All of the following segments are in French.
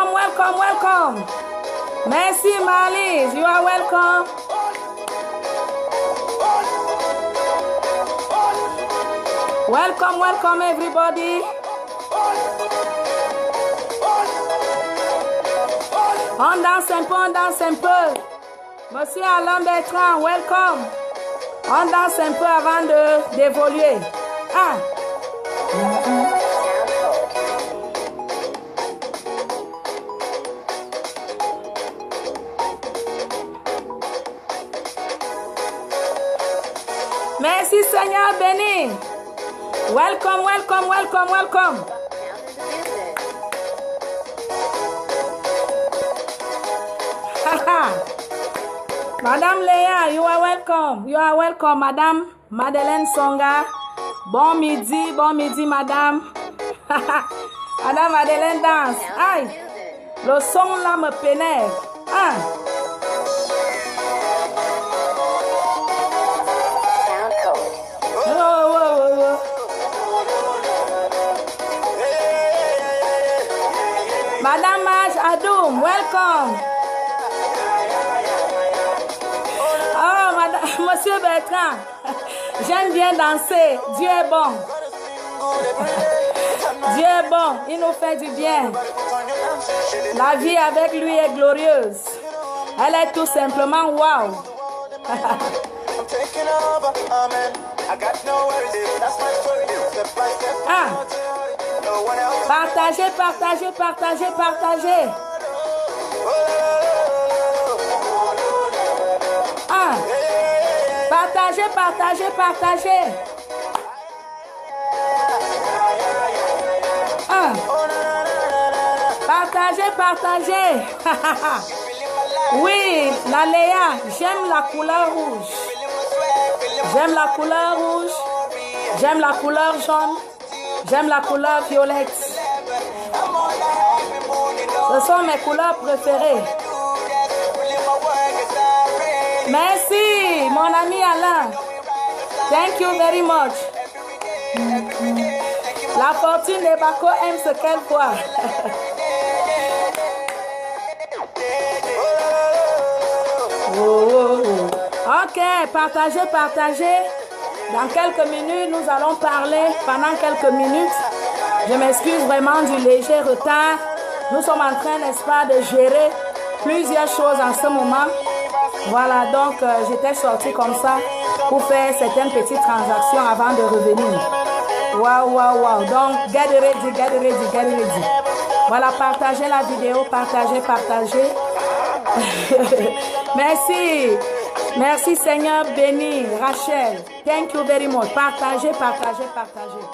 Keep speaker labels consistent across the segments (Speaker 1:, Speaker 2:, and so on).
Speaker 1: Welcome, welcome, welcome. Merci, Marlise. You are welcome. Welcome, welcome, everybody. On danse un peu, on danse un peu. Monsieur Alain Bertrand, welcome. On danse un peu avant d'évoluer. Ah. Merci Seigneur béni. Welcome, welcome, welcome, welcome. Madame Léa, you are welcome. You are welcome, Madame Madeleine Songa. Bon midi, Madame. Madame Madeleine danse. Aïe, le son là me pénètre. Ah. Madame Maj Adoum, welcome. Oh, Madame, Monsieur Bertrand, j'aime bien danser. Dieu est bon. Dieu est bon, il nous fait du bien. La vie avec lui est glorieuse. Elle est tout simplement wow. Ah. Partagez, partagez, partagez, partagez. Ah. Partagez, partagez, partagez. Ah. Partagez, partagez. Oui, la Léa, j'aime la couleur rouge. J'aime la couleur rouge. J'aime la couleur jaune. J'aime la couleur violette. Ce sont mes couleurs préférées. Merci, mon ami Alain. Thank you very much. La fortune des Bako aime ce qu'elle voit. Ok, partagez, partagez. Dans quelques minutes, nous allons parler. Pendant quelques minutes, je m'excuse vraiment du léger retard. Nous sommes en train, n'est-ce pas, de gérer plusieurs choses en ce moment. Voilà, donc j'étais sortie comme ça pour faire certaines petites transactions avant de revenir. Waouh, waouh, waouh. Donc, get ready, get ready, get ready. Voilà, partagez la vidéo, partagez, partagez. Merci. Merci Seigneur béni. Rachel, thank you very much. Partagez, partagez, partagez.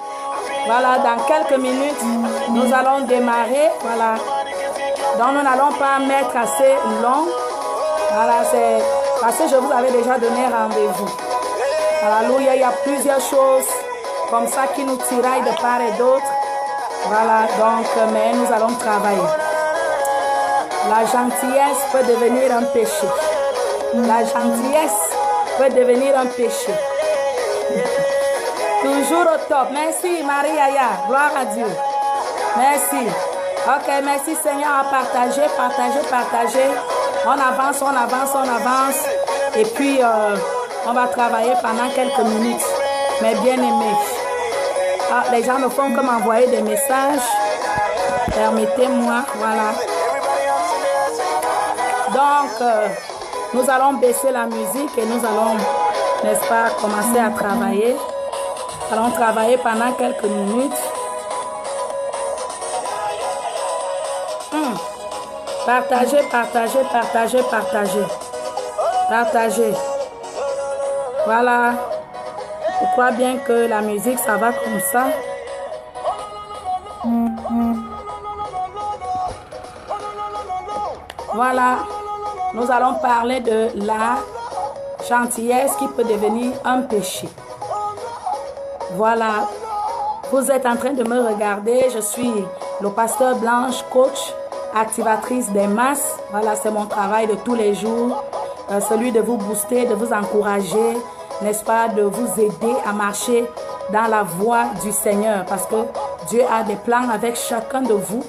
Speaker 1: Voilà, dans quelques minutes, nous allons démarrer. Voilà. Donc, nous n'allons pas mettre assez long. Voilà, c'est parce que je vous avais déjà donné rendez-vous. Alléluia, il y a plusieurs choses comme ça qui nous tiraillent de part et d'autre. Voilà, donc, mais nous allons travailler. La gentillesse peut devenir un péché. La gentillesse peut devenir un péché. Toujours au top. Merci Marie-Aya. Gloire à Dieu. Merci. Ok, merci Seigneur à partager, partager, partager. On avance, on avance, on avance. Et puis, on va travailler pendant quelques minutes. Mais bien aimés. Ah, les gens ne font que m'envoyer des messages. Permettez-moi, voilà. Donc, nous allons baisser la musique et nous allons, n'est-ce pas, commencer à travailler. Nous allons travailler pendant quelques minutes. Partagez, partagez, partagez, partagez. Partagez. Voilà. Je crois bien que la musique, ça va comme ça. Voilà. Nous allons parler de la gentillesse qui peut devenir un péché. Voilà. Vous êtes en train de me regarder. Je suis le pasteur Blanche, coach, activatrice des masses. Voilà, c'est mon travail de tous les jours. Celui de vous booster, de vous encourager, n'est-ce pas, de vous aider à marcher dans la voie du Seigneur. Parce que Dieu a des plans avec chacun de vous.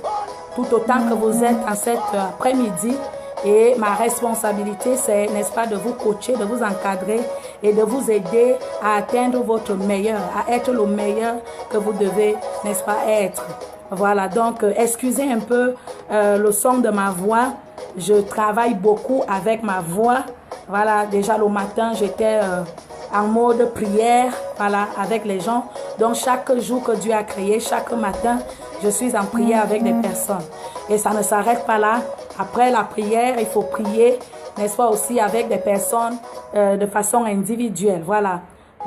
Speaker 1: tout autant que vous êtes en cet après-midi. Et ma responsabilité, c'est, n'est-ce pas, de vous coacher, de vous encadrer et de vous aider à atteindre votre meilleur, à être le meilleur que vous devez, n'est-ce pas, être. Voilà, donc excusez un peu le son de ma voix. Je travaille beaucoup avec ma voix. Voilà, déjà le matin, j'étais en mode prière, voilà, avec les gens. Donc chaque jour que Dieu a créé, chaque matin, je suis en prière avec des personnes. Et ça ne s'arrête pas là. Après la prière, il faut prier, n'est-ce pas, aussi avec des personnes de façon individuelle. Voilà,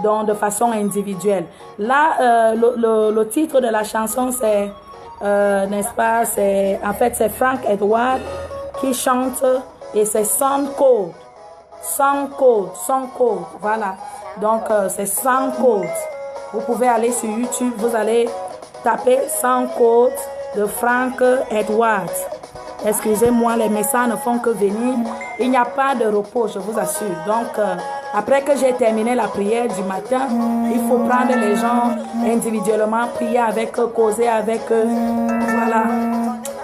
Speaker 1: donc de façon individuelle. Là, le titre de la chanson, c'est, n'est-ce pas, c'est, en fait, c'est Frank Edward qui chante et c'est Sound Code. Sound Code, voilà. Donc, c'est Sound Code. Vous pouvez aller sur YouTube, vous allez taper Sound Code de Frank Edwards. Excusez-moi, les messages ne font que venir. Il n'y a pas de repos, je vous assure. Donc, après que j'ai terminé la prière du matin, il faut prendre les gens individuellement, prier avec eux, causer avec eux. Voilà.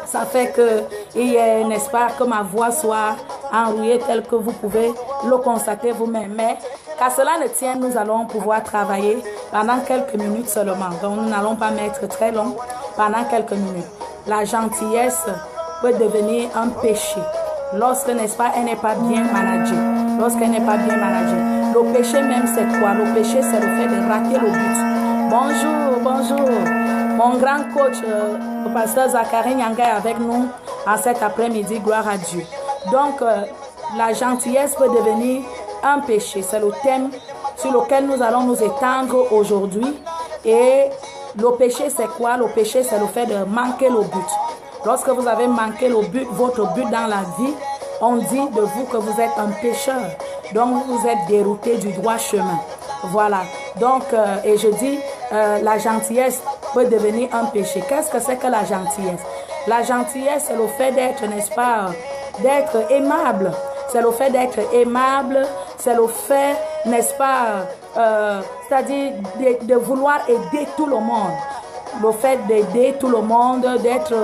Speaker 1: Ça fait que, n'est-ce pas, que ma voix soit enrouillée telle que vous pouvez le constater vous-même. Mais qu'à cela ne tienne, nous allons pouvoir travailler pendant quelques minutes seulement. Donc, nous n'allons pas mettre très long pendant quelques minutes. La gentillesse peut devenir un péché lorsque, n'est-ce pas, elle n'est pas bien managée. Lorsqu'elle n'est pas bien managée. Le péché même, c'est quoi? Le péché, c'est le fait de rater le but. Bonjour, bonjour. Mon grand coach, le pasteur Zachary Nyanga est avec nous en cet après-midi, gloire à Dieu. Donc, la gentillesse peut devenir un péché. C'est le thème sur lequel nous allons nous étendre aujourd'hui. Et le péché, c'est quoi? Le péché, c'est le fait de manquer le but. Lorsque vous avez manqué le but, votre but dans la vie, on dit de vous que vous êtes un pécheur. Donc, vous êtes dérouté du droit chemin. Voilà. Donc, et je dis, la gentillesse peut devenir un péché. Qu'est-ce que c'est que la gentillesse? La gentillesse, c'est le fait d'être, n'est-ce pas, d'être aimable. C'est le fait d'être aimable. C'est le fait, n'est-ce pas, c'est-à-dire de vouloir aider tout le monde. Le fait d'aider tout le monde, d'être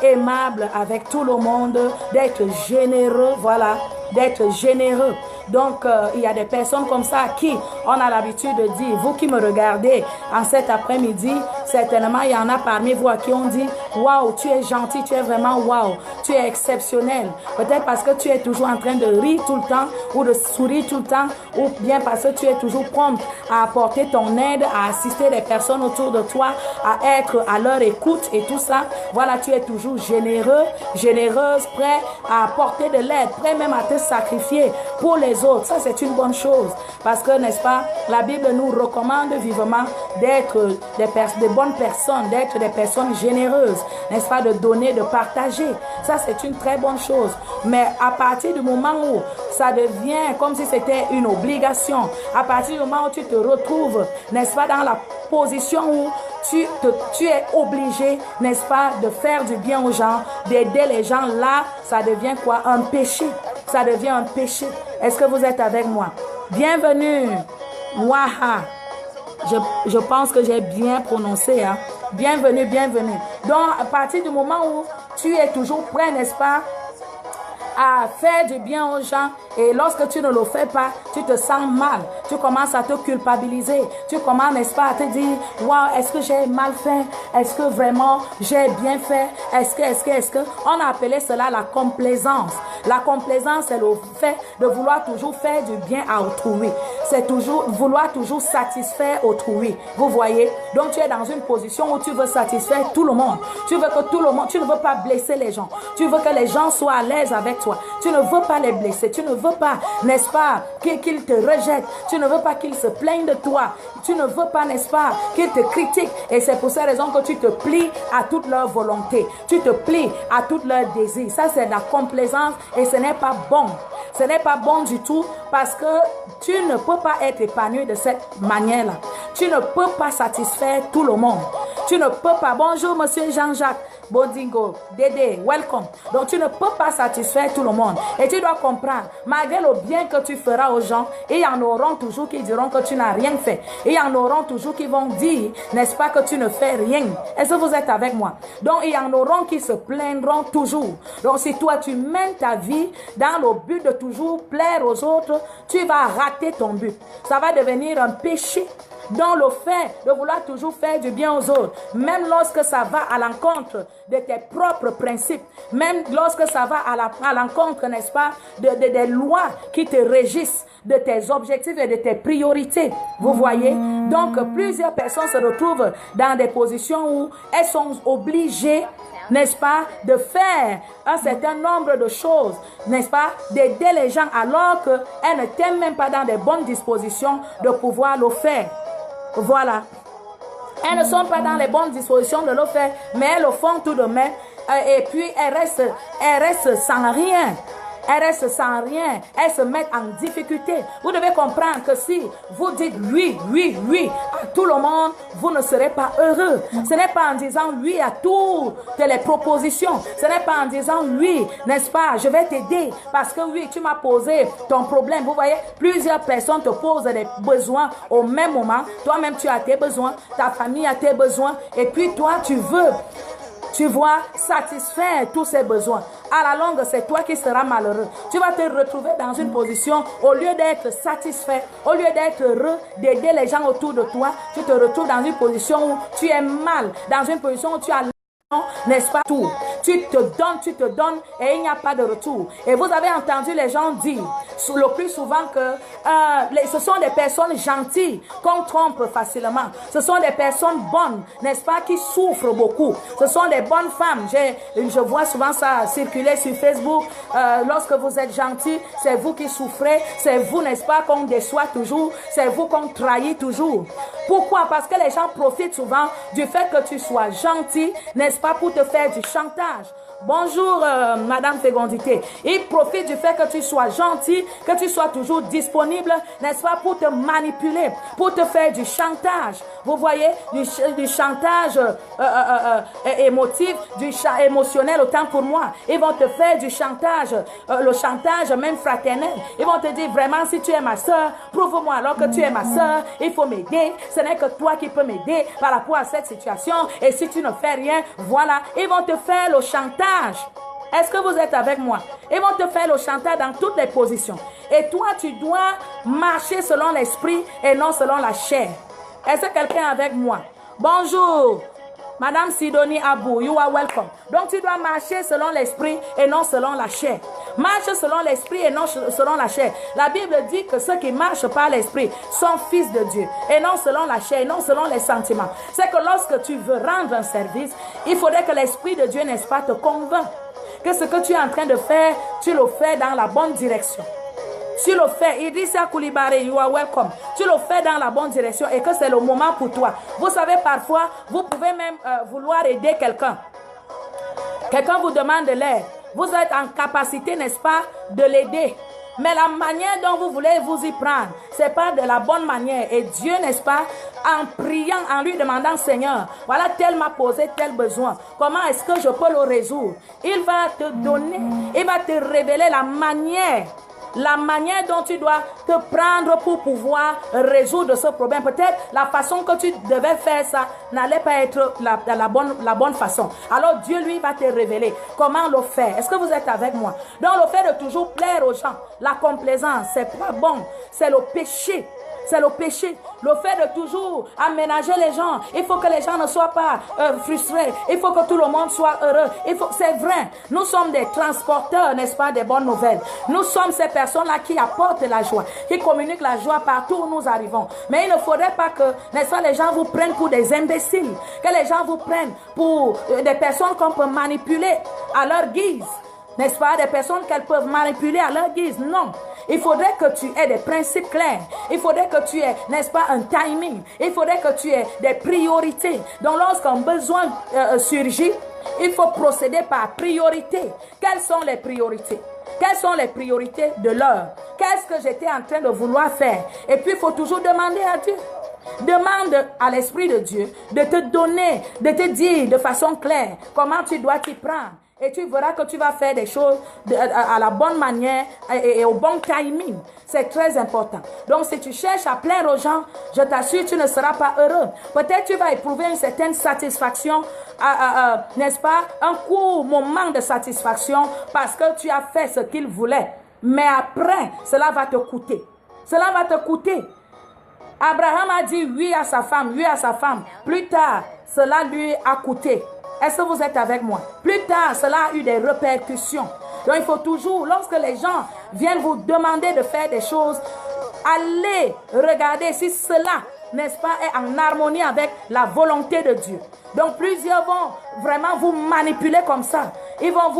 Speaker 1: aimable avec tout le monde, d'être généreux, voilà, d'être généreux. Donc, il y a des personnes comme ça à qui on a l'habitude de dire, vous qui me regardez en cet après-midi, certainement il y en a parmi vous à qui on dit, waouh, tu es gentil, tu es vraiment waouh, tu es exceptionnel. Peut-être parce que tu es toujours en train de rire tout le temps ou de sourire tout le temps, ou bien parce que tu es toujours prompt à apporter ton aide, à assister les personnes autour de toi, à être à leur écoute et tout ça. Voilà, tu es toujours généreux, généreuse, prêt à apporter de l'aide, prêt même à te sacrifier pour les autres. Ça, c'est une bonne chose. Parce que, n'est-ce pas, la Bible nous recommande vivement d'être des bonnes personnes, d'être des personnes généreuses, n'est-ce pas, de donner, de partager. Ça, c'est une très bonne chose. Mais à partir du moment où ça devient comme si c'était une obligation, à partir du moment où tu te retrouves, n'est-ce pas, dans la position où tu es obligé, n'est-ce pas, de faire du bien aux gens, d'aider les gens, là, ça devient quoi? Un péché. Ça devient un péché. Est-ce que vous êtes avec moi? Bienvenue. Waha. Je pense que j'ai bien prononcé. Hein? Bienvenue, bienvenue. Donc, à partir du moment où tu es toujours prêt, n'est-ce pas, à faire du bien aux gens, et lorsque tu ne le fais pas, tu te sens mal, tu commences à te culpabiliser, tu commences, n'est-ce pas, à te dire, waouh, est-ce que j'ai mal fait, est-ce que vraiment j'ai bien fait, est-ce que, on a appelé cela la complaisance. La complaisance, c'est le fait de vouloir toujours faire du bien à autrui, c'est toujours, vouloir toujours satisfaire autrui, vous voyez, donc tu es dans une position où tu veux satisfaire tout le monde, tu veux que tout le monde, tu ne veux pas blesser les gens, tu veux que les gens soient à l'aise avec toi, tu ne veux pas les blesser, tu ne veux pas, n'est-ce pas, qu'ils te rejettent, tu ne veux pas qu'ils se plaignent de toi, tu ne veux pas, n'est-ce pas, qu'ils te critiquent, et c'est pour cette raison que tu te plies à toute leur volonté, tu te plies à tout leur désir. Ça, c'est la complaisance et ce n'est pas bon. Ce n'est pas bon du tout parce que tu ne peux pas être épanoui de cette manière-là. Tu ne peux pas satisfaire tout le monde. Tu ne peux pas. Bonjour, monsieur Jean-Jacques. Bodingo, Dédé, welcome. Donc tu ne peux pas satisfaire tout le monde. Et tu dois comprendre, malgré le bien que tu feras aux gens, il y en aura toujours qui diront que tu n'as rien fait. Il y en aura toujours qui vont dire, n'est-ce pas, que tu ne fais rien. Est-ce que vous êtes avec moi? Donc il y en aura qui se plaindront toujours. Donc si toi tu mènes ta vie dans le but de toujours plaire aux autres, tu vas rater ton but. Ça va devenir un péché. Dans le fait de vouloir toujours faire du bien aux autres, même lorsque ça va à l'encontre de tes propres principes, même lorsque ça va à l'encontre, n'est-ce pas, des lois qui te régissent, de tes objectifs et de tes priorités. Vous voyez? Donc, plusieurs personnes se retrouvent dans des positions où elles sont obligées, n'est-ce pas, de faire un certain nombre de choses, n'est-ce pas, d'aider les gens alors qu'elles ne tiennent même pas dans des bonnes dispositions de pouvoir le faire. Voilà. Elles ne sont pas dans les bonnes dispositions de le faire, mais elles le font tout de même. Et puis, elles restent sans rien. Elles restent sans rien. Elles se mettent en difficulté. Vous devez comprendre que si vous dites oui, oui, oui à tout le monde, vous ne serez pas heureux. Ce n'est pas en disant oui à toutes les propositions. Ce n'est pas en disant oui, n'est-ce pas, je vais t'aider parce que oui, tu m'as posé ton problème. Vous voyez, plusieurs personnes te posent des besoins au même moment. Toi-même, tu as tes besoins. Ta famille a tes besoins. Et puis toi, tu veux, tu vois, satisfaire tous ces besoins. À la longue, c'est toi qui seras malheureux. Tu vas te retrouver dans une position, au lieu d'être satisfait, au lieu d'être heureux, d'aider les gens autour de toi, tu te retrouves dans une position où tu es mal, dans une position où tu as, n'est-ce pas, tout. Tu te donnes et il n'y a pas de retour. Et vous avez entendu les gens dire le plus souvent que ce sont des personnes gentilles qu'on trompe facilement. Ce sont des personnes bonnes, n'est-ce pas, qui souffrent beaucoup. Ce sont des bonnes femmes. Je vois souvent ça circuler sur Facebook. Lorsque vous êtes gentil, c'est vous qui souffrez. C'est vous, n'est-ce pas, qu'on déçoit toujours. C'est vous qu'on trahit toujours. Pourquoi? Parce que les gens profitent souvent du fait que tu sois gentil, n'est-ce pas, pour te faire du chantage. Bonjour, Madame Fégondité. Ils profitent du fait que tu sois gentil, que tu sois toujours disponible, n'est-ce pas, pour te manipuler, pour te faire du chantage. Vous voyez, du chantage émotif, émotionnel autant pour moi. Ils vont te faire du chantage, le chantage même fraternel. Ils vont te dire vraiment, si tu es ma soeur, prouve-moi alors que tu es ma soeur, il faut m'aider. Ce n'est que toi qui peux m'aider par rapport à cette situation. Et si tu ne fais rien, voilà, ils vont te faire le chantage. Est-ce que vous êtes avec moi? Ils vont te faire le chantage dans toutes les positions. Et toi, tu dois marcher selon l'esprit et non selon la chair. Est-ce que quelqu'un est avec moi? Bonjour, Madame Sidonie Abou, you are welcome. Donc, tu dois marcher selon l'esprit et non selon la chair. Marche selon l'esprit et non selon la chair. La Bible dit que ceux qui marchent par l'esprit sont fils de Dieu et non selon la chair, et non selon les sentiments. C'est que lorsque tu veux rendre un service, il faudrait que l'esprit de Dieu, n'est-ce pas, te convainc que ce que tu es en train de faire, tu le fais dans la bonne direction. Tu le fais, Idrissa Koulibaly, you are welcome. Tu le fais dans la bonne direction et que c'est le moment pour toi. Vous savez, parfois, vous pouvez même vouloir aider quelqu'un. Quelqu'un vous demande de l'aide. Vous êtes en capacité, n'est-ce pas, de l'aider. Mais la manière dont vous voulez vous y prendre, ce n'est pas de la bonne manière. Et Dieu, n'est-ce pas, en priant, en lui demandant, Seigneur, voilà, tel m'a posé tel besoin. Comment est-ce que je peux le résoudre? Il va te donner, il va te révéler la manière dont tu dois te prendre pour pouvoir résoudre ce problème. Peut-être la façon que tu devais faire ça n'allait pas être la bonne façon. Alors Dieu, lui, va te révéler comment le faire. Est-ce que vous êtes avec moi? Donc le fait de toujours plaire aux gens, la complaisance, c'est pas bon. C'est le péché. C'est le péché. Le fait de toujours aménager les gens. Il faut que les gens ne soient pas frustrés. Il faut que tout le monde soit heureux. C'est vrai. Nous sommes des transporteurs, n'est-ce pas, des bonnes nouvelles. Nous sommes ces personnes-là qui apportent la joie, qui communiquent la joie partout où nous arrivons. Mais il ne faudrait pas que, n'est-ce pas, les gens vous prennent pour des imbéciles. Que les gens vous prennent pour des personnes qu'on peut manipuler à leur guise. N'est-ce pas, des personnes qu'elles peuvent manipuler à leur guise. Non. Il faudrait que tu aies des principes clairs. Il faudrait que tu aies, n'est-ce pas, un timing. Il faudrait que tu aies des priorités. Donc, lorsqu'un besoin surgit, il faut procéder par priorité. Quelles sont les priorités? Quelles sont les priorités de l'heure? Qu'est-ce que j'étais en train de vouloir faire? Et puis, il faut toujours demander à Dieu. Demande à l'Esprit de Dieu de te donner, de te dire de façon claire comment tu dois t'y prendre. Et tu verras que tu vas faire des choses à la bonne manière et au bon timing. C'est très important. Donc, si tu cherches à plaire aux gens, je t'assure, tu ne seras pas heureux. Peut-être tu vas éprouver une certaine satisfaction, n'est-ce pas? Un court moment de satisfaction parce que tu as fait ce qu'il voulait. Mais après, cela va te coûter. Cela va te coûter. Abraham a dit oui à sa femme, oui à sa femme. Plus tard, cela lui a coûté. Est-ce que vous êtes avec moi? Plus tard, cela a eu des répercussions. Donc, il faut toujours, lorsque les gens viennent vous demander de faire des choses, allez regarder si cela, n'est-ce pas, est en harmonie avec la volonté de Dieu. Donc, plusieurs vont vraiment vous manipuler comme ça. Ils vont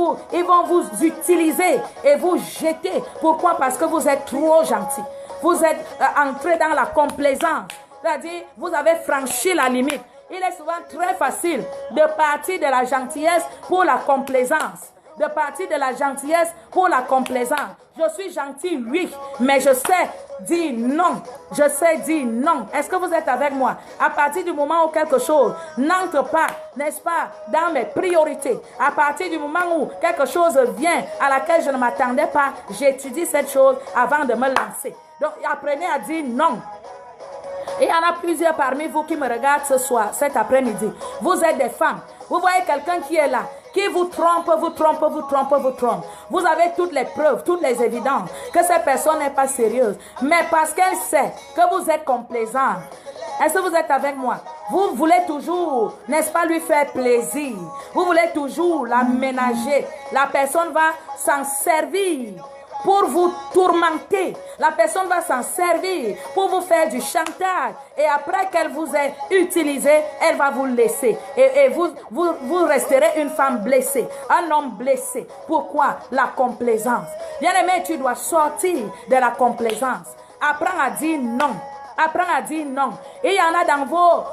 Speaker 1: vous utiliser et vous jeter. Pourquoi? Parce que vous êtes trop gentil. Vous êtes entré dans la complaisance. C'est-à-dire, vous avez franchi la limite. Il est souvent très facile de partir de la gentillesse pour la complaisance. De partir de la gentillesse pour la complaisance. Je suis gentil, oui, mais je sais dire non. Je sais dire non. Est-ce que vous êtes avec moi? À partir du moment où quelque chose n'entre pas, n'est-ce pas, dans mes priorités, à partir du moment où quelque chose vient à laquelle je ne m'attendais pas, j'étudie cette chose avant de me lancer. Donc, apprenez à dire non. Et il y en a plusieurs parmi vous qui me regardent ce soir, cet après-midi. Vous êtes des femmes. Vous voyez quelqu'un qui est là, qui vous trompe, vous trompe, vous trompe, vous trompe. Vous avez toutes les preuves, toutes les évidences que cette personne n'est pas sérieuse. Mais parce qu'elle sait que vous êtes complaisant. Est-ce que vous êtes avec moi? Vous voulez toujours, n'est-ce pas, lui faire plaisir. Vous voulez toujours la ménager. La personne va s'en servir pour vous tourmenter. La personne va s'en servir pour vous faire du chantage. Et après qu'elle vous ait utilisé, elle va vous laisser. Et vous resterez une femme blessée, un homme blessé. Pourquoi? La complaisance. Bien-aimé, tu dois sortir de la complaisance. Apprends à dire non. Apprends à dire non. Et il y en a dans vos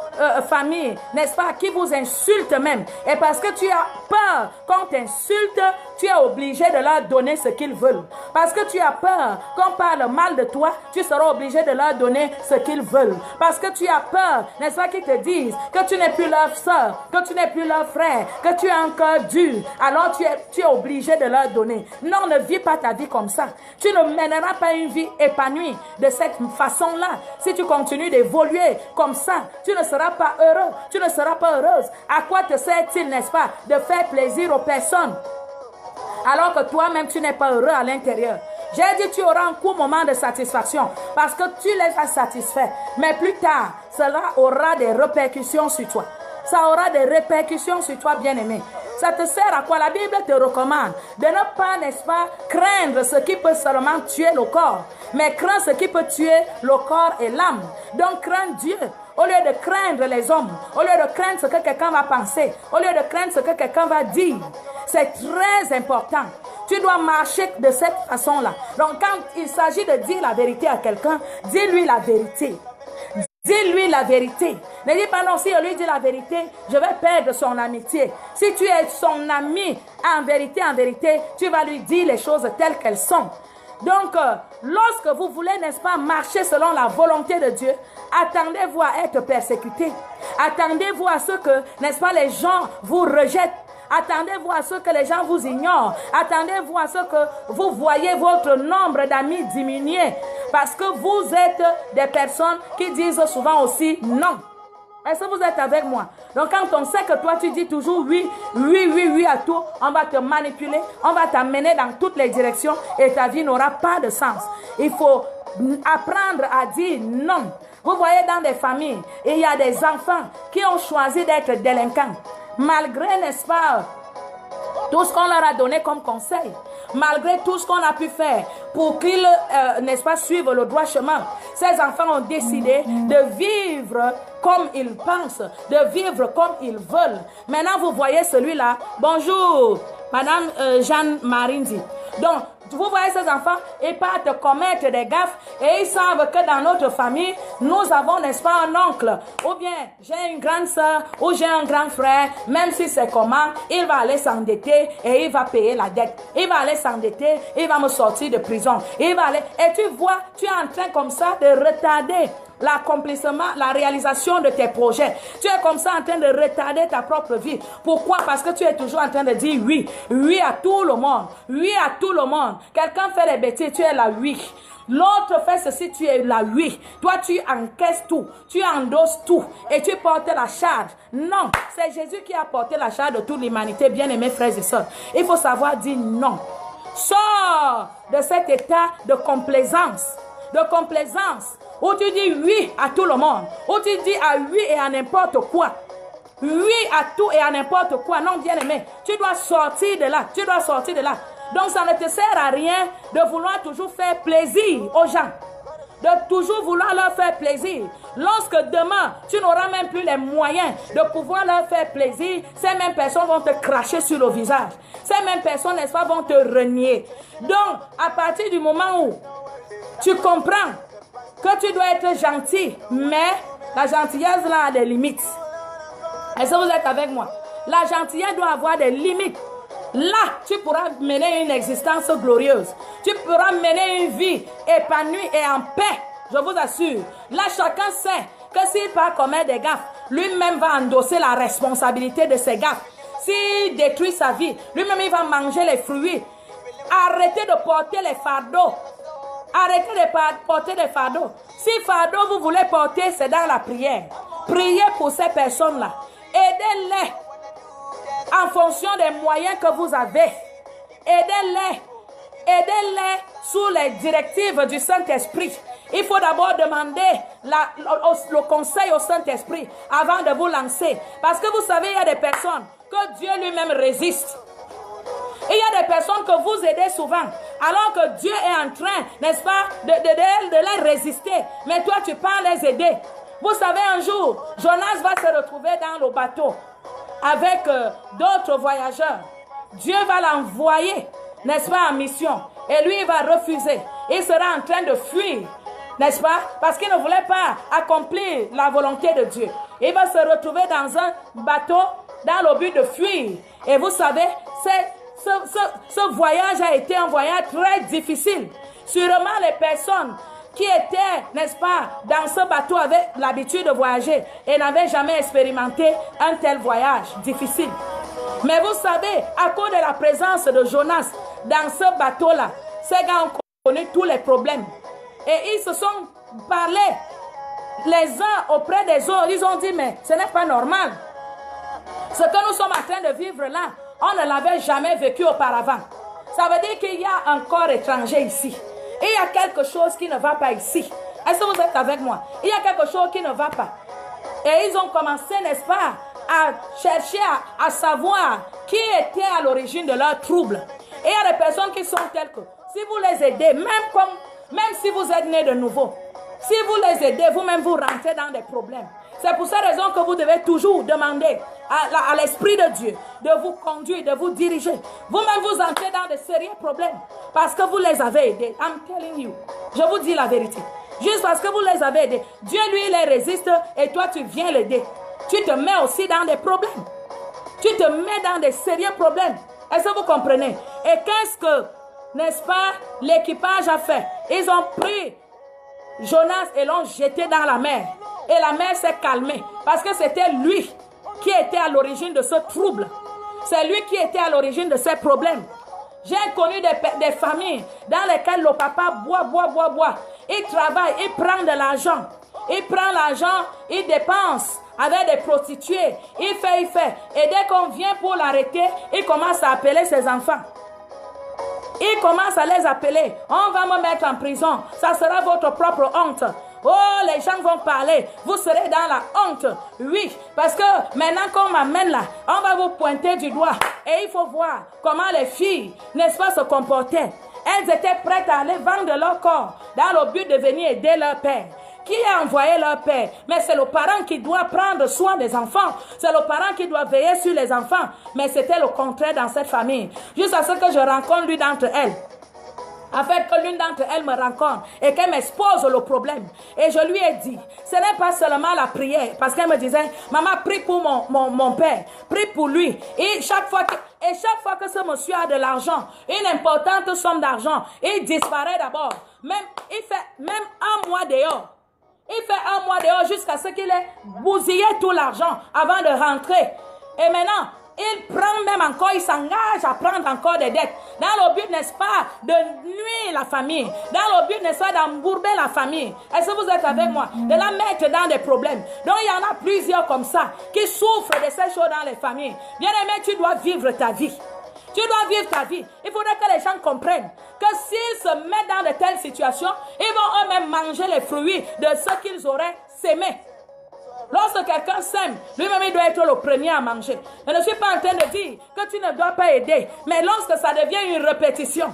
Speaker 1: familles, n'est-ce pas, qui vous insultent même. Et parce que tu as peur qu'on t'insulte, tu es obligé de leur donner ce qu'ils veulent. Parce que tu as peur qu'on parle mal de toi, tu seras obligé de leur donner ce qu'ils veulent. Parce que tu as peur, n'est-ce pas, qu'ils te disent que tu n'es plus leur soeur, que tu n'es plus leur frère, que tu as un cœur dur. Alors tu es obligé de leur donner. Non, ne vis pas ta vie comme ça. Tu ne mèneras pas une vie épanouie de cette façon-là. Si tu continues d'évoluer comme ça, tu ne seras pas heureux, tu ne seras pas heureuse. À quoi te sert-il, n'est-ce pas, de faire plaisir aux personnes alors que toi-même tu n'es pas heureux à l'intérieur? J'ai dit tu auras un court moment de satisfaction parce que tu les as satisfaits. Mais plus tard, cela aura des répercussions sur toi. Ça aura des répercussions sur toi, bien-aimé. Ça te sert à quoi? La Bible te recommande de ne pas, n'est-ce pas, craindre ce qui peut seulement tuer le corps, mais crains ce qui peut tuer le corps et l'âme. Donc crains Dieu au lieu de craindre les hommes, au lieu de craindre ce que quelqu'un va penser, au lieu de craindre ce que quelqu'un va dire. C'est très important. Tu dois marcher de cette façon-là. Donc quand il s'agit de dire la vérité à quelqu'un, dis-lui la vérité. Dis-lui la vérité. Ne dis pas non, si je lui dis la vérité, je vais perdre son amitié. Si tu es son ami, en vérité, tu vas lui dire les choses telles qu'elles sont. Donc, lorsque vous voulez, n'est-ce pas, marcher selon la volonté de Dieu, attendez-vous à être persécuté. Attendez-vous à ce que, n'est-ce pas, les gens vous rejettent. Attendez-vous à ce que les gens vous ignorent. Attendez-vous à ce que vous voyez votre nombre d'amis diminuer. Parce que vous êtes des personnes qui disent souvent aussi non. Est-ce que vous êtes avec moi? Donc quand on sait que toi tu dis toujours oui, oui, oui, oui à tout, on va te manipuler, on va t'amener dans toutes les directions et ta vie n'aura pas de sens. Il faut apprendre à dire non. Vous voyez dans des familles, il y a des enfants qui ont choisi d'être délinquants. Malgré, n'est-ce pas, tout ce qu'on leur a donné comme conseil, malgré tout ce qu'on a pu faire pour qu'ils, n'est-ce pas, suivent le droit chemin, ces enfants ont décidé de vivre comme ils pensent, de vivre comme ils veulent. Maintenant, vous voyez celui-là. Bonjour, Madame Jeanne Marindi. Donc, vous voyez ces enfants, ils partent commettre des gaffes et ils savent que dans notre famille, nous avons, n'est-ce pas, un oncle, ou bien j'ai une grande soeur, ou j'ai un grand frère, même si c'est comment, il va aller s'endetter et il va payer la dette. Il va aller s'endetter, il va me sortir de prison. Il va aller, et tu vois, tu es en train comme ça de retarder l'accomplissement, la réalisation de tes projets. Tu es comme ça en train de retarder ta propre vie. Pourquoi? Parce que tu es toujours en train de dire oui. Oui à tout le monde. Oui à tout le monde. Quelqu'un fait des bêtises, tu es là, oui. L'autre fait ceci, tu es là, oui. Toi, tu encaisses tout. Tu endosses tout. Et tu portes la charge. Non, c'est Jésus qui a porté la charge de toute l'humanité, bien-aimés frères et sœurs. Il faut savoir dire non. Sors de cet état de complaisance. De complaisance. Où tu dis oui à tout le monde. Où tu dis oui et à n'importe quoi. Oui à tout et à n'importe quoi. Non, bien-aimé. Tu dois sortir de là. Tu dois sortir de là. Donc, ça ne te sert à rien de vouloir toujours faire plaisir aux gens. De toujours vouloir leur faire plaisir. Lorsque demain, tu n'auras même plus les moyens de pouvoir leur faire plaisir, ces mêmes personnes vont te cracher sur le visage. Ces mêmes personnes, n'est-ce pas, vont te renier. Donc, à partir du moment où tu comprends que tu dois être gentil, mais la gentillesse là a des limites. Est-ce que vous êtes avec moi? La gentillesse doit avoir des limites. Là, tu pourras mener une existence glorieuse. Tu pourras mener une vie épanouie et en paix. Je vous assure. Là, chacun sait que s'il part commettre des gaffes, lui-même va endosser la responsabilité de ses gaffes. S'il détruit sa vie, lui-même il va manger les fruits. Arrêtez de porter les fardeaux. Arrêtez de porter des fardeaux. Si fardeau vous voulez porter, c'est dans la prière. Priez pour ces personnes-là. Aidez-les. En fonction des moyens que vous avez, aidez-les. Aidez-les sous les directives du Saint-Esprit. Il faut d'abord demander le conseil au Saint-Esprit avant de vous lancer. Parce que vous savez, il y a des personnes que Dieu lui-même résiste. Il y a des personnes que vous aidez souvent, alors que Dieu est en train, n'est-ce pas, de les résister. Mais toi, tu pars les aider. Vous savez, un jour, Jonas va se retrouver dans le bateau avec d'autres voyageurs. Dieu va l'envoyer, n'est-ce pas, en mission. Et lui, il va refuser. Il sera en train de fuir, n'est-ce pas? Parce qu'il ne voulait pas accomplir la volonté de Dieu. Il va se retrouver dans un bateau dans le but de fuir. Et vous savez, ce voyage a été un voyage très difficile. Sûrement les personnes qui étaient, n'est-ce pas, dans ce bateau avaient l'habitude de voyager et n'avaient jamais expérimenté un tel voyage difficile. Mais vous savez, à cause de la présence de Jonas dans ce bateau-là, ces gars ont connu tous les problèmes. Et ils se sont parlé les uns auprès des autres. Ils ont dit, mais ce n'est pas normal. Ce que nous sommes en train de vivre là, on ne l'avait jamais vécu auparavant. Ça veut dire qu'il y a un corps étranger ici. Et il y a quelque chose qui ne va pas ici. Est-ce que vous êtes avec moi? Il y a quelque chose qui ne va pas. Et ils ont commencé, n'est-ce pas, à chercher à savoir qui était à l'origine de leur trouble. Et il y a des personnes qui sont telles que, si vous les aidez, même si vous êtes nés de nouveau, si vous les aidez, vous-même vous rentrez dans des problèmes. C'est pour cette raison que vous devez toujours demander à l'Esprit de Dieu de vous conduire, de vous diriger. Vous-même vous entrez dans de sérieux problèmes parce que vous les avez aidés. I'm telling you. Je vous dis la vérité. Juste parce que vous les avez aidés. Dieu, lui, il les résiste et toi, tu viens l'aider. Tu te mets aussi dans des problèmes. Tu te mets dans des sérieux problèmes. Est-ce que vous comprenez? Et qu'est-ce que, n'est-ce pas, l'équipage a fait? Ils ont pris Jonas et l'ont jeté dans la mer. Et la mer s'est calmée. Parce que c'était lui qui était à l'origine de ce trouble. C'est lui qui était à l'origine de ces problèmes. J'ai connu des familles dans lesquelles le papa boit. Il travaille, il prend de l'argent. Il prend l'argent, il dépense avec des prostituées. Il fait. Et dès qu'on vient pour l'arrêter, il commence à appeler ses enfants. Il commence à les appeler. On va me mettre en prison. Ça sera votre propre honte. Oh, les gens vont parler. Vous serez dans la honte. Oui, parce que maintenant qu'on m'amène là, on va vous pointer du doigt. Et il faut voir comment les filles, n'est-ce pas, se comportaient. Elles étaient prêtes à aller vendre leur corps dans le but de venir aider leur père. Qui a envoyé leur père? Mais c'est le parent qui doit prendre soin des enfants. C'est le parent qui doit veiller sur les enfants. Mais c'était le contraire dans cette famille. Jusqu'à ce que je rencontre l'une d'entre elles. En fait, que l'une d'entre elles me rencontre et qu'elle m'expose le problème. Et je lui ai dit, ce n'est pas seulement la prière. Parce qu'elle me disait, maman, prie pour mon père. Prie pour lui. Et chaque fois que ce monsieur a de l'argent, une importante somme d'argent, il disparaît d'abord. Il fait même un mois dehors. Il fait un mois dehors jusqu'à ce qu'il ait bousillé tout l'argent avant de rentrer. Et maintenant, il prend même encore, il s'engage à prendre encore des dettes. Dans le but, n'est-ce pas, de nuire la famille. Dans le but, n'est-ce pas, d'embourber la famille. Est-ce que vous êtes avec moi? De la mettre dans des problèmes. Donc, il y en a plusieurs comme ça qui souffrent de ces choses dans les familles. Bien-aimé, tu dois vivre ta vie. Tu dois vivre ta vie. Il faudrait que les gens comprennent que s'ils se mettent dans de telles situations, ils vont eux-mêmes manger les fruits de ce qu'ils auraient sémé. Lorsque quelqu'un sème, lui-même il doit être le premier à manger. Je ne suis pas en train de dire que tu ne dois pas aider, mais lorsque ça devient une répétition,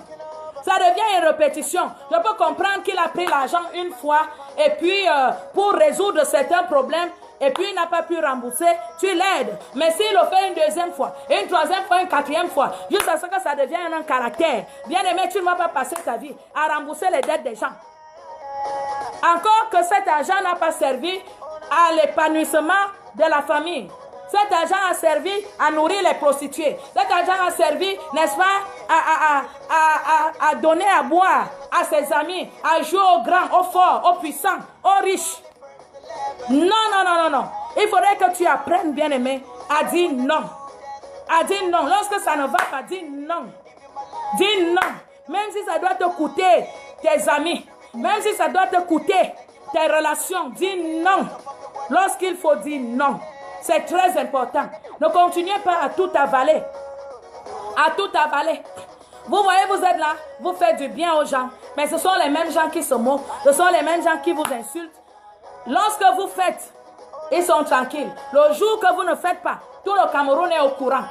Speaker 1: je peux comprendre qu'il a pris l'argent une fois et puis pour résoudre certains problèmes, et puis il n'a pas pu rembourser, tu l'aides. Mais s'il le fait une deuxième fois, une troisième fois, une quatrième fois, jusqu'à ce que ça devienne un caractère, bien aimé, tu ne vas pas passer ta vie à rembourser les dettes des gens. Encore que cet argent n'a pas servi à l'épanouissement de la famille. Cet argent a servi à nourrir les prostituées. Cet argent a servi, n'est-ce pas, à donner à boire à ses amis, à jouer aux grands, aux forts, aux puissants, aux riches. Non, non, non, non, non. Il faudrait que tu apprennes, bien-aimé, à dire non. À dire non. Lorsque ça ne va pas, dis non. Dis non. Même si ça doit te coûter tes amis, même si ça doit te coûter tes relations, dis non. Lorsqu'il faut dire non, c'est très important. Ne continuez pas à tout avaler. À tout avaler. Vous voyez, vous êtes là, vous faites du bien aux gens, mais ce sont les mêmes gens qui se moquent, ce sont les mêmes gens qui vous insultent. Lorsque vous faites, ils sont tranquilles. Le jour que vous ne faites pas, tout le Cameroun est au courant.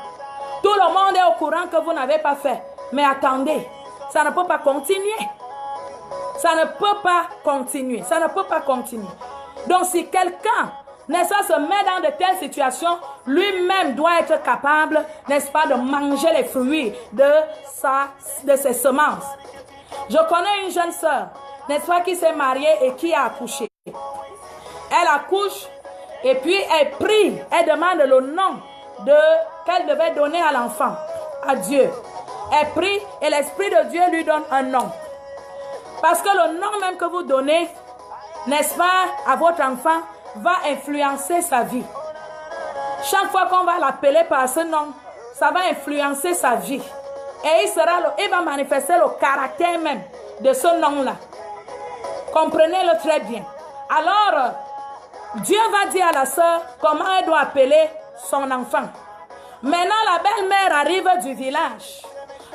Speaker 1: Tout le monde est au courant que vous n'avez pas fait. Mais attendez, ça ne peut pas continuer. Ça ne peut pas continuer. Ça ne peut pas continuer. Donc si quelqu'un, n'est-ce pas, se met dans de telles situations, lui-même doit être capable, n'est-ce pas, de manger les fruits de ses semences. Je connais une jeune sœur, n'est-ce pas, qui s'est mariée et qui a accouché. Elle accouche et puis elle prie, elle demande le nom qu'elle devait donner à l'enfant, à Dieu. Elle prie et l'Esprit de Dieu lui donne un nom. Parce que le nom même que vous donnez, n'est-ce pas, à votre enfant, va influencer sa vie. Chaque fois qu'on va l'appeler par ce nom, ça va influencer sa vie. Et il va manifester le caractère même de ce nom-là. Comprenez-le très bien. Alors, Dieu va dire à la sœur comment elle doit appeler son enfant. Maintenant, la belle-mère arrive du village.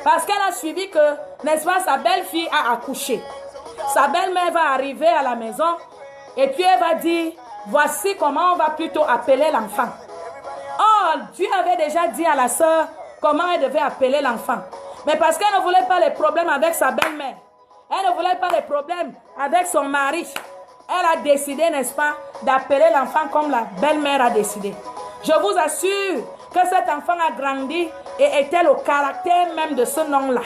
Speaker 1: Parce qu'elle a suivi que, n'est-ce pas, sa belle-fille a accouché. Sa belle-mère va arriver à la maison et puis elle va dire, voici comment on va plutôt appeler l'enfant. Or, Dieu avait déjà dit à la sœur comment elle devait appeler l'enfant. Mais parce qu'elle ne voulait pas les problèmes avec sa belle-mère, elle ne voulait pas les problèmes avec son mari, elle a décidé, n'est-ce pas, d'appeler l'enfant comme la belle-mère a décidé. Je vous assure que cet enfant a grandi et était le caractère même de ce nom-là.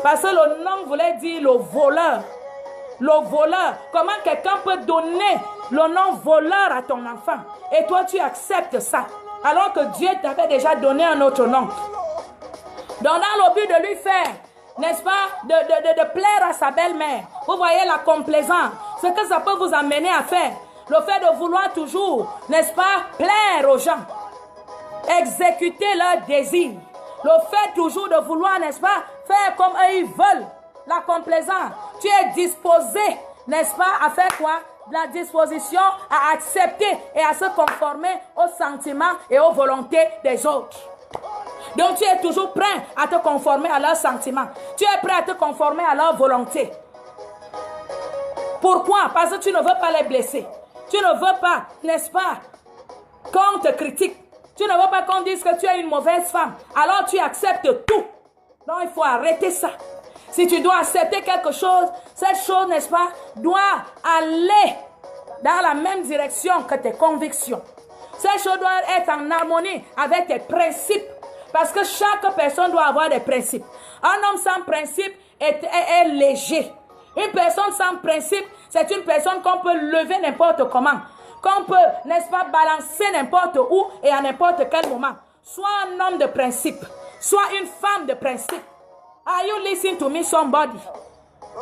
Speaker 1: Parce que le nom voulait dire le voleur. Le voleur. Comment quelqu'un peut donner le nom voleur à ton enfant et toi tu acceptes ça alors que Dieu t'avait déjà donné un autre nom. Donc dans le but de lui faire, n'est-ce pas, de plaire à sa belle-mère. Vous voyez la complaisance, ce que ça peut vous amener à faire. Le fait de vouloir toujours, n'est-ce pas, plaire aux gens. Exécuter leurs désirs. Le fait toujours de vouloir, n'est-ce pas, faire comme eux ils veulent. La complaisance. Tu es disposé, n'est-ce pas, à faire quoi? La disposition à accepter et à se conformer aux sentiments et aux volontés des autres. Donc tu es toujours prêt à te conformer à leurs sentiments. Tu es prêt à te conformer à leur volonté. Pourquoi? Parce que tu ne veux pas les blesser. Tu ne veux pas, n'est-ce pas, qu'on te critique. Tu ne veux pas qu'on dise que tu es une mauvaise femme. Alors tu acceptes tout. Donc il faut arrêter ça. Si tu dois accepter quelque chose, cette chose, n'est-ce pas, doit aller dans la même direction que tes convictions. Cette chose doit être en harmonie avec tes principes. Parce que chaque personne doit avoir des principes. Un homme sans principe est léger. Une personne sans principe, c'est une personne qu'on peut lever n'importe comment. Qu'on peut, n'est-ce pas, balancer n'importe où et à n'importe quel moment. Soit un homme de principe, soit une femme de principe. Are you listening to me, somebody?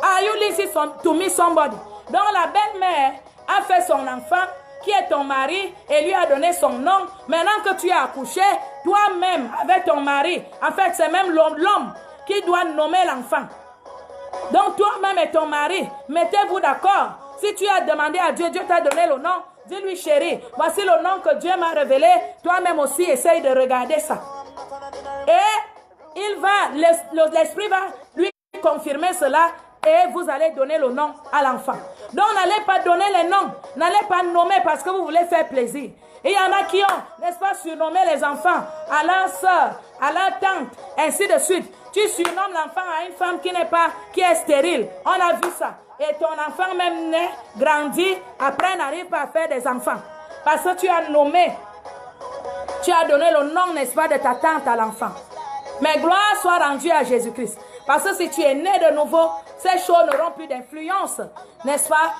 Speaker 1: Are you listening to me, somebody? Donc la belle-mère a fait son enfant, qui est ton mari, et lui a donné son nom. Maintenant que tu as accouché, toi-même, avec ton mari, en fait, c'est même l'homme qui doit nommer l'enfant. Donc, toi-même et ton mari, mettez-vous d'accord. Si tu as demandé à Dieu, Dieu t'a donné le nom, dis-lui, chérie, voici le nom que Dieu m'a révélé. Toi-même aussi, essaye de regarder ça. Et l'esprit va lui confirmer cela et vous allez donner le nom à l'enfant. Donc, n'allez pas donner les noms, n'allez pas nommer parce que vous voulez faire plaisir. Et il y en a qui ont, n'est-ce pas, surnommé les enfants à leur soeur, à leur tante, ainsi de suite. Tu surnommes l'enfant à une femme qui est stérile. On a vu ça. Et ton enfant même naît, grandit, après n'arrive pas à faire des enfants. Parce que tu as nommé, tu as donné le nom, n'est-ce pas, de ta tante à l'enfant. Mais gloire soit rendue à Jésus-Christ. Parce que si tu es né de nouveau, ces choses n'auront plus d'influence, n'est-ce pas,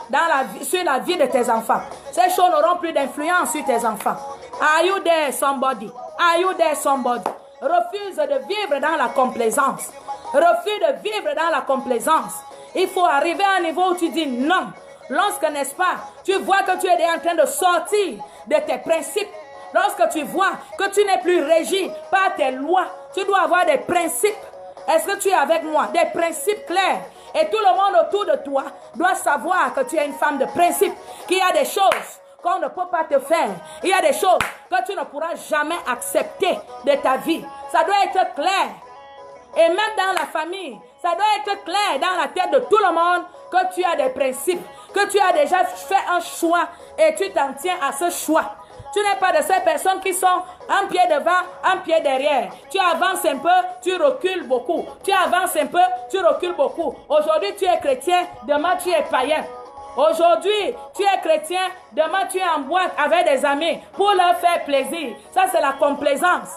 Speaker 1: sur la vie de tes enfants. Ces choses n'auront plus d'influence sur tes enfants. Are you there, somebody? Are you there, somebody? Refuse de vivre dans la complaisance. Refuse de vivre dans la complaisance. Il faut arriver à un niveau où tu dis non. Lorsque, n'est-ce pas, tu vois que tu es en train de sortir de tes principes. Lorsque tu vois que tu n'es plus régi par tes lois, tu dois avoir des principes. Est-ce que tu es avec moi? Des principes clairs. Et tout le monde autour de toi doit savoir que tu es une femme de principe. Qu'il y a des choses qu'on ne peut pas te faire. Il y a des choses que tu ne pourras jamais accepter de ta vie. Ça doit être clair. Et même dans la famille, ça doit être clair dans la tête de tout le monde que tu as des principes, que tu as déjà fait un choix et tu t'en tiens à ce choix. Tu n'es pas de ces personnes qui sont un pied devant, un pied derrière. Tu avances un peu, tu recules beaucoup. Tu avances un peu, tu recules beaucoup. Aujourd'hui, tu es chrétien, demain, tu es païen. Aujourd'hui, tu es chrétien, demain, tu es en boîte avec des amis pour leur faire plaisir. Ça, c'est la complaisance.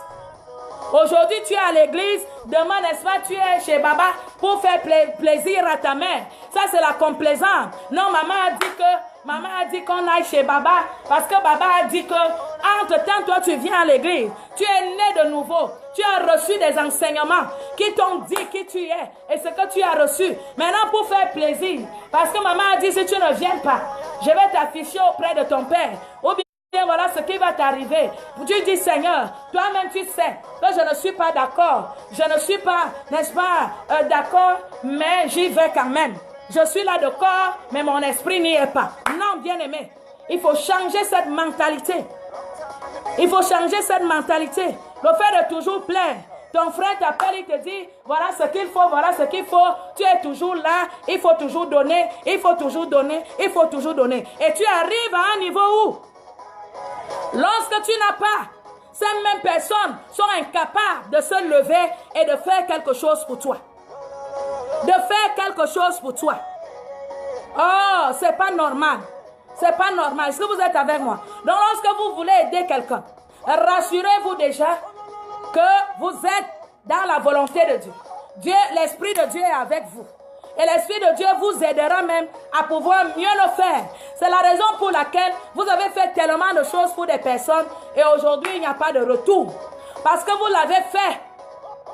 Speaker 1: Aujourd'hui, tu es à l'église, demain, n'est-ce pas, tu es chez Baba pour faire plaisir à ta mère. Ça, c'est la complaisance. Non, maman a dit qu'on aille chez Baba parce que Baba a dit que, entre-temps, toi, tu viens à l'église. Tu es né de nouveau. Tu as reçu des enseignements qui t'ont dit qui tu es et ce que tu as reçu. Maintenant, pour faire plaisir, parce que maman a dit, si tu ne viens pas, je vais t'afficher auprès de ton père. Ou bien, voilà ce qui va t'arriver. Tu dis, Seigneur, toi-même tu sais que je ne suis pas d'accord. Je ne suis pas, n'est-ce pas, d'accord, mais j'y vais quand même. Je suis là de corps, mais mon esprit n'y est pas. Non, bien-aimé, il faut changer cette mentalité. Il faut changer cette mentalité. Le fait de toujours plaire. Ton frère t'appelle, il te dit, voilà ce qu'il faut, voilà ce qu'il faut. Tu es toujours là, il faut toujours donner, il faut toujours donner, il faut toujours donner. Et tu arrives à un niveau où, lorsque tu n'as pas, ces mêmes personnes sont incapables de se lever et de faire quelque chose pour toi. De faire quelque chose pour toi. Oh, c'est pas normal. C'est pas normal. Est-ce que vous êtes avec moi? Donc, lorsque vous voulez aider quelqu'un, rassurez-vous déjà que vous êtes dans la volonté de Dieu. L'Esprit de Dieu est avec vous. Et l'Esprit de Dieu vous aidera même à pouvoir mieux le faire. C'est la raison pour laquelle vous avez fait tellement de choses pour des personnes et aujourd'hui, il n'y a pas de retour. Parce que vous l'avez fait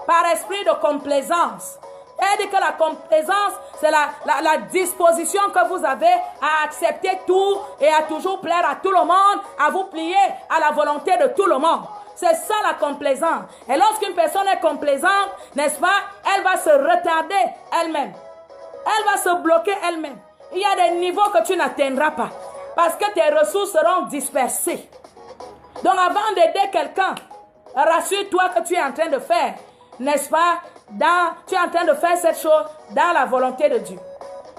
Speaker 1: par esprit de complaisance. Elle dit que la complaisance, c'est la disposition que vous avez à accepter tout et à toujours plaire à tout le monde, à vous plier à la volonté de tout le monde. C'est ça la complaisance. Et lorsqu'une personne est complaisante, n'est-ce pas, elle va se retarder elle-même. Elle va se bloquer elle-même. Il y a des niveaux que tu n'atteindras pas parce que tes ressources seront dispersées. Donc avant d'aider quelqu'un, rassure-toi que tu es en train de faire, n'est-ce pas, tu es en train de faire cette chose dans la volonté de Dieu.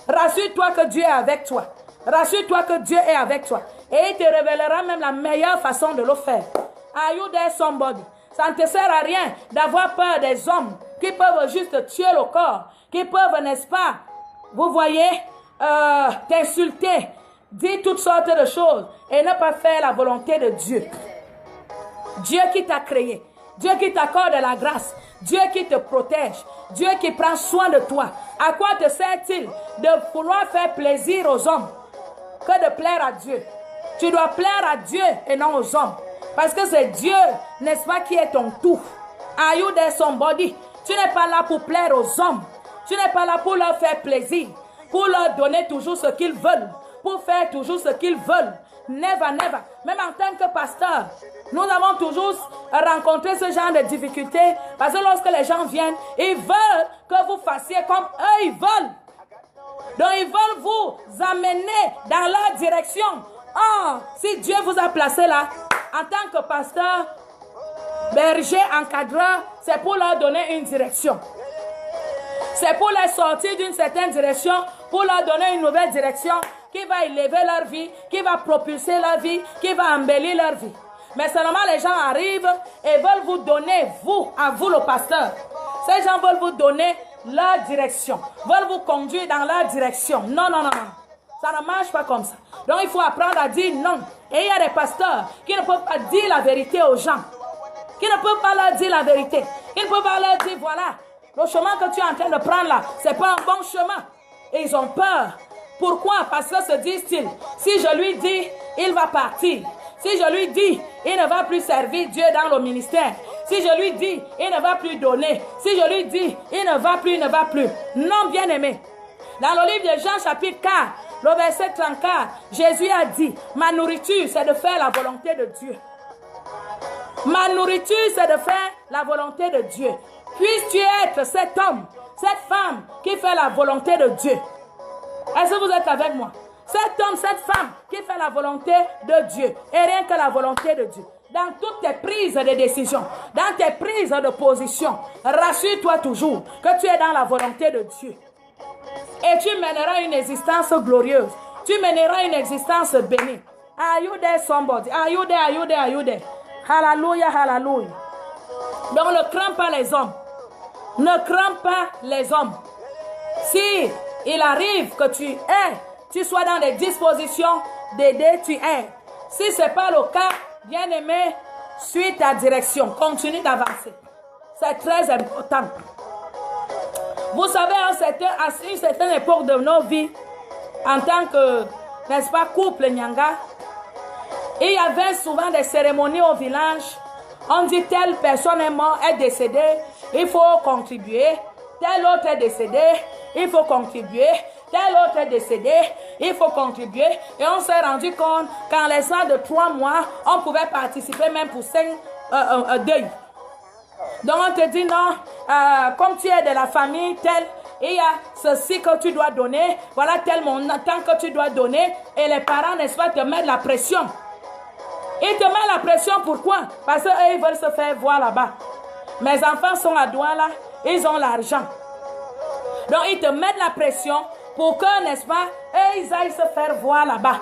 Speaker 1: Rassure-toi que Dieu est avec toi. Rassure-toi que Dieu est avec toi. Et il te révélera même la meilleure façon de le faire. Are you there, somebody? Ça ne te sert à rien d'avoir peur des hommes qui peuvent juste tuer le corps, qui peuvent, n'est-ce pas, vous voyez, t'insulter, dire toutes sortes de choses et ne pas faire la volonté de Dieu. Dieu qui t'a créé, Dieu qui t'accorde la grâce, Dieu qui te protège, Dieu qui prend soin de toi. À quoi te sert-il de vouloir faire plaisir aux hommes que de plaire à Dieu? Tu dois plaire à Dieu et non aux hommes. Parce que c'est Dieu, n'est-ce pas, qui est ton tout. Are you there, somebody? Tu n'es pas là pour plaire aux hommes. Tu n'es pas là pour leur faire plaisir, pour leur donner toujours ce qu'ils veulent, pour faire toujours ce qu'ils veulent. Never, never. Même en tant que pasteur, nous avons toujours rencontré ce genre de difficultés parce que lorsque les gens viennent, ils veulent que vous fassiez comme eux, ils veulent. Donc, ils veulent vous amener dans leur direction. Oh, si Dieu vous a placé là, en tant que pasteur, berger, encadreur, c'est pour leur donner une direction. C'est pour les sortir d'une certaine direction, pour leur donner une nouvelle direction qui va élever leur vie, qui va propulser leur vie, qui va embellir leur vie. Mais seulement les gens arrivent et veulent vous donner, à vous le pasteur. Ces gens veulent vous donner leur direction, veulent vous conduire dans leur direction. Non, non, non, non. Ça ne marche pas comme ça. Donc il faut apprendre à dire non. Et il y a des pasteurs qui ne peuvent pas dire la vérité aux gens. Qui ne peuvent pas leur dire la vérité. Qui ne peuvent pas leur dire voilà, le chemin que tu es en train de prendre là, ce n'est pas un bon chemin. Et ils ont peur. Pourquoi? Parce que se disent-ils, si je lui dis, il va partir. Si je lui dis, il ne va plus servir Dieu dans le ministère. Si je lui dis, il ne va plus donner. Si je lui dis, il ne va plus, il ne va plus. Non, bien-aimé. Dans le livre de Jean chapitre 4, le verset 34, Jésus a dit, ma nourriture, c'est de faire la volonté de Dieu. Ma nourriture, c'est de faire la volonté de Dieu. Puisses-tu être cet homme, cette femme qui fait la volonté de Dieu. Est-ce que vous êtes avec moi? Cet homme, cette femme qui fait la volonté de Dieu. Et rien que la volonté de Dieu. Dans toutes tes prises de décision, dans tes prises de position, rassure-toi toujours que tu es dans la volonté de Dieu. Et tu mèneras une existence glorieuse. Tu mèneras une existence bénie. Are you there, somebody? Are you there? Are you there? Are you there? Hallelujah, hallelujah. Donc ne crains pas les hommes. Ne crains pas les hommes. Si il arrive que tu sois dans des dispositions d'aider, tu es. Si ce n'est pas le cas, bien-aimé, suis ta direction. Continue d'avancer. C'est très important. Vous savez, à une certaine époque de nos vies, en tant que, n'est-ce pas, couple Nyanga, il y avait souvent des cérémonies au village. On dit telle personne est morte, est décédée, il faut contribuer. Tel autre est décédé, il faut contribuer. Tel autre est décédé, il faut contribuer. Et on s'est rendu compte qu'en l'espace de 3 mois, on pouvait participer même pour 5 deuils. Donc on te dit non, comme tu es de la famille telle, il y a ceci que tu dois donner, voilà tel montant que tu dois donner. Et les parents, n'est-ce pas, te mettent la pression. Ils te mettent la pression, pourquoi? Parce qu'eux, ils veulent se faire voir là-bas. Mes enfants sont à Douala, ils ont l'argent. Donc ils te mettent la pression pour que, n'est-ce pas, eux, ils aillent se faire voir là-bas.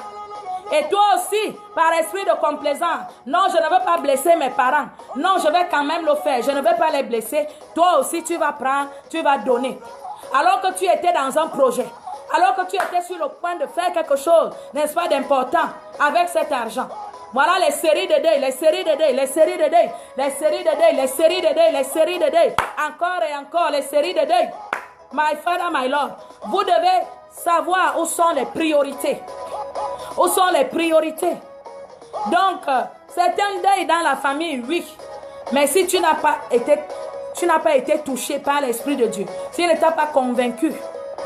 Speaker 1: Et toi aussi, par esprit de complaisance, non, je ne veux pas blesser mes parents. Non, je vais quand même le faire. Je ne vais pas les blesser. Toi aussi, tu vas prendre, tu vas donner. Alors que tu étais dans un projet, alors que tu étais sur le point de faire quelque chose, n'est-ce pas, d'important avec cet argent. Voilà les séries de deuil, les séries de deuil, les séries de deuil, les séries de deuil, les séries de deuil, les séries de deuil. Encore et encore, les séries de deuil. My Father, my Lord, vous devez savoir où sont les priorités. Où sont les priorités? Donc, c'est un deuil dans la famille, oui. Mais si tu n'as pas été touché par l'Esprit de Dieu, s'il ne t'a pas convaincu,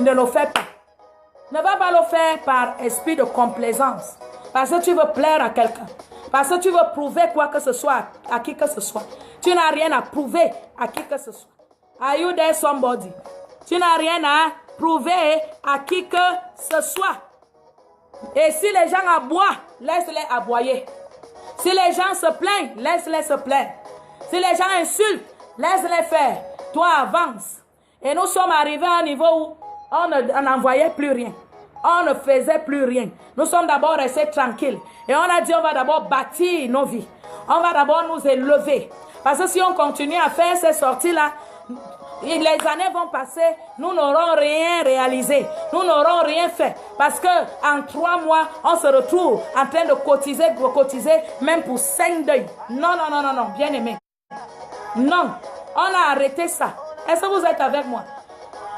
Speaker 1: ne le fais pas. Ne va pas le faire par esprit de complaisance. Parce que tu veux plaire à quelqu'un. Parce que tu veux prouver quoi que ce soit à qui que ce soit. Tu n'as rien à prouver à qui que ce soit. Are you there, somebody? Tu n'as rien à prouver à qui que ce soit. Et si les gens aboient, laisse-les aboyer. Si les gens se plaignent, laisse-les se plaindre. Si les gens insultent, laisse-les faire. Toi, avance. Et nous sommes arrivés à un niveau où on n'envoyait plus rien. On ne faisait plus rien. Nous sommes d'abord restés tranquilles. Et on a dit, on va d'abord bâtir nos vies. On va d'abord nous élever. Parce que si on continue à faire ces sorties-là, les années vont passer, nous n'aurons rien réalisé. Nous n'aurons rien fait. Parce qu'en 3 mois, on se retrouve en train de cotiser, même pour 5 deuils. Non, non, non, non, non, bien aimé. Non, on a arrêté ça. Est-ce que vous êtes avec moi?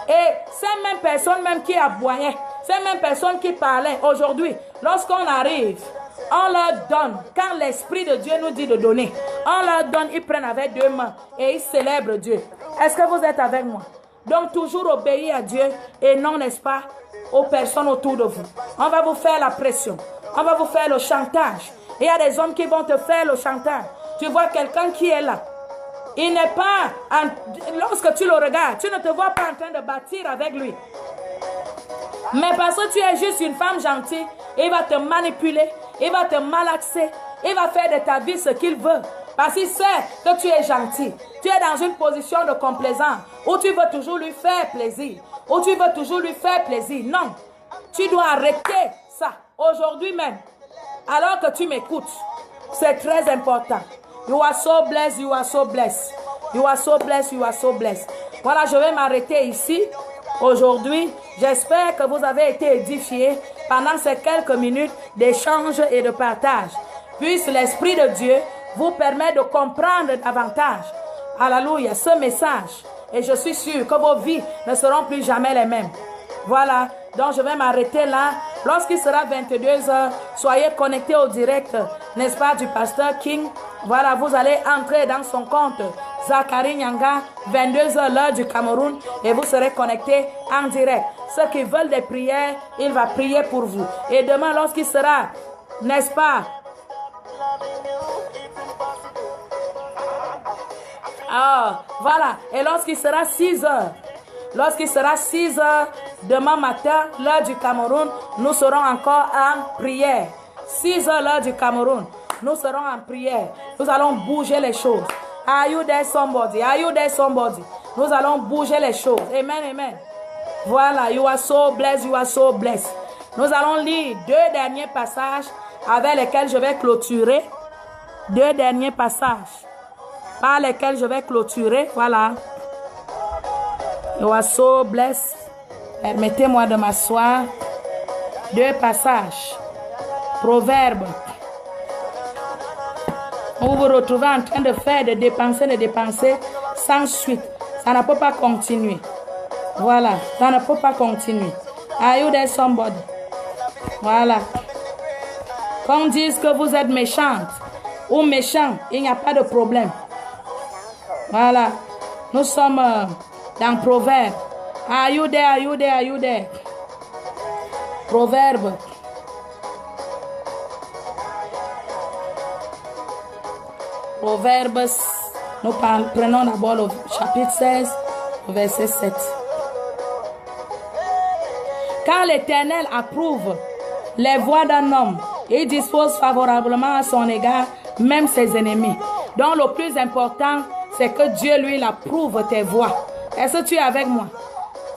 Speaker 1: Et ces mêmes personnes même qui aboyaient, ces mêmes personnes qui parlaient aujourd'hui, lorsqu'on arrive, on leur donne. Quand l'Esprit de Dieu nous dit de donner, on leur donne, ils prennent avec 2 mains et ils célèbrent Dieu. Est-ce que vous êtes avec moi? Donc toujours obéir à Dieu et non, n'est-ce pas, aux personnes autour de vous. On va vous faire la pression. On va vous faire le chantage. Il y a des hommes qui vont te faire le chantage. Tu vois quelqu'un qui est là. Il n'est pas... Lorsque tu le regardes, tu ne te vois pas en train de bâtir avec lui. Mais parce que tu es juste une femme gentille, il va te manipuler, il va te malaxer, il va faire de ta vie ce qu'il veut. Parce qu'il sait que tu es gentil. Tu es dans une position de complaisance où tu veux toujours lui faire plaisir. Où tu veux toujours lui faire plaisir. Non. Tu dois arrêter ça aujourd'hui même. Alors que tu m'écoutes. C'est très important. You are so blessed, you are so blessed. You are so blessed, you are so blessed. Voilà, je vais m'arrêter ici. Aujourd'hui, j'espère que vous avez été édifiés pendant ces quelques minutes d'échange et de partage. Puisse l'Esprit de Dieu vous permettre de comprendre davantage, alléluia, ce message. Et je suis sûre que vos vies ne seront plus jamais les mêmes. Voilà, donc je vais m'arrêter là. Lorsqu'il sera 22h, soyez connectés au direct, n'est-ce pas, du pasteur King. Voilà, vous allez entrer dans son compte Zachary Nyanga, 22h l'heure du Cameroun, et vous serez connectés en direct. Ceux qui veulent des prières, il va prier pour vous. Et demain, lorsqu'il sera, n'est-ce pas, voilà, et lorsqu'il sera 6h, demain matin, l'heure du Cameroun, nous serons encore en prière. 6h l'heure du Cameroun, nous serons en prière. Nous allons bouger les choses. Are you there somebody? Are you there somebody? Nous allons bouger les choses. Amen, amen. Voilà, you are so blessed, you are so blessed. Nous allons lire 2 derniers passages avec lesquels je vais clôturer. 2 derniers passages par lesquels je vais clôturer. Voilà. You are so blessed. Permettez-moi de m'asseoir. 2 passages. Proverbes. Vous vous retrouvez en train de faire, de dépenser sans suite. Ça ne peut pas continuer. Voilà, ça ne peut pas continuer. Are you there somebody? Voilà. Qu'on dise que vous êtes méchante ou méchant, il n'y a pas de problème. Voilà. Nous sommes dans Proverbe. Are you there? Are you there? Are you there? Proverbe. Proverbes. Nous prenons d'abord le chapitre 16, verset 7. Quand l'Éternel approuve les voies d'un homme, il dispose favorablement à son égard même ses ennemis. Donc le plus important, c'est que Dieu, lui, il approuve tes voies. Est-ce que tu es avec moi?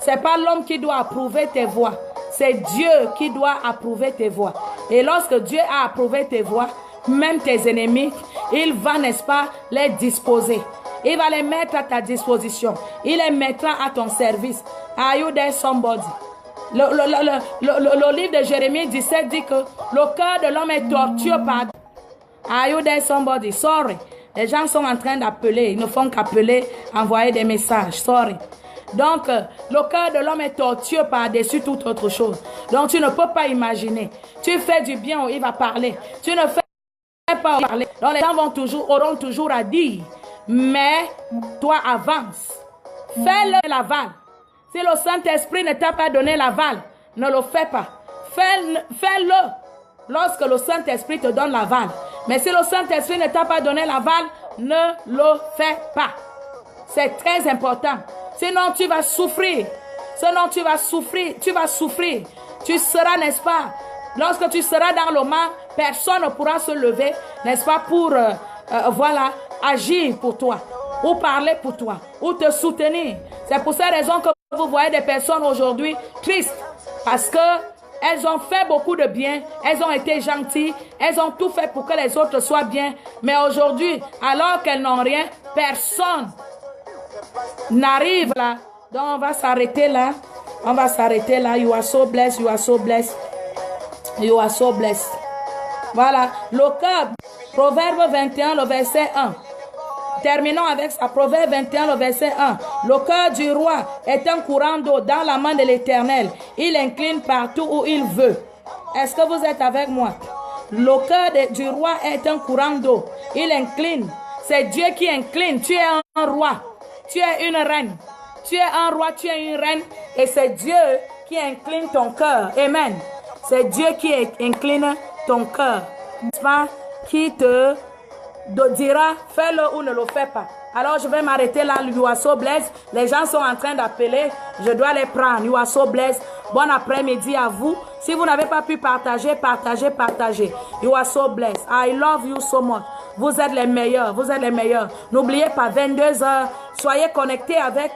Speaker 1: Ce n'est pas l'homme qui doit approuver tes voies. C'est Dieu qui doit approuver tes voies. Et lorsque Dieu a approuvé tes voies, même tes ennemis, il va, n'est-ce pas, les disposer. Il va les mettre à ta disposition. Il les mettra à ton service. Are you there somebody? Le livre de Jérémie 17 dit que le cœur de l'homme est tortueux par... Are you there somebody? Sorry. Les gens sont en train d'appeler. Ils ne font qu'appeler, envoyer des messages. Sorry. Donc, le cœur de l'homme est tortueux par-dessus toute autre chose. Donc, tu ne peux pas imaginer. Tu fais du bien, il va parler. Tu ne fais pas parler. Donc, les gens auront toujours à dire. Mais, toi, avance. Fais-le l'aval. Si le Saint-Esprit ne t'a pas donné l'aval, ne le fais pas. Fais-le lorsque le Saint-Esprit te donne l'aval. Mais si le Saint-Esprit ne t'a pas donné l'aval, ne le fais pas. C'est très important. Sinon, tu vas souffrir. Tu vas souffrir. Tu seras, n'est-ce pas, lorsque tu seras dans le mal, personne ne pourra se lever, n'est-ce pas, pour, voilà, agir pour toi, ou parler pour toi, ou te soutenir. C'est pour cette raison que vous voyez des personnes aujourd'hui tristes, parce que elles ont fait beaucoup de bien, elles ont été gentilles, elles ont tout fait pour que les autres soient bien. Mais aujourd'hui, alors qu'elles n'ont rien, personne n'arrive là. Donc on va s'arrêter là. On va s'arrêter là. You are so blessed, you are so blessed. You are so blessed. Voilà. Le cœur, Proverbe 21, le verset 1. Terminons avec ça. Proverbe 21, le verset 1. Le cœur du roi est un courant d'eau dans la main de l'Éternel. Il incline partout où il veut. Est-ce que vous êtes avec moi? Le cœur du roi est un courant d'eau. Il incline. C'est Dieu qui incline. Tu es un roi. Tu es une reine. Tu es un roi, tu es une reine. Et c'est Dieu qui incline ton cœur. Amen. C'est Dieu qui incline ton cœur. N'est-ce pas? Qui te dira, fais-le ou ne le fais pas. Alors je vais m'arrêter là. You are so blessed. Les gens sont en train d'appeler. Je dois les prendre. You are so blessed. Bon après-midi à vous. Si vous n'avez pas pu partager, partagez, partagez. You are so blessed. I love you so much. Vous êtes les meilleurs. Vous êtes les meilleurs. N'oubliez pas, 22 heures. Soyez connectés avec,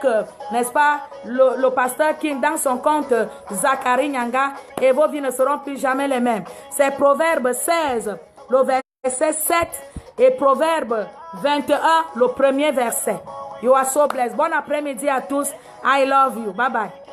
Speaker 1: n'est-ce pas, le pasteur King dans son compte Zachary Nyanga. Et vos vies ne seront plus jamais les mêmes. C'est Proverbe 16, le verset 7. Et Proverbe 21, le premier verset. You are so blessed. Bon après-midi à tous. I love you. Bye bye.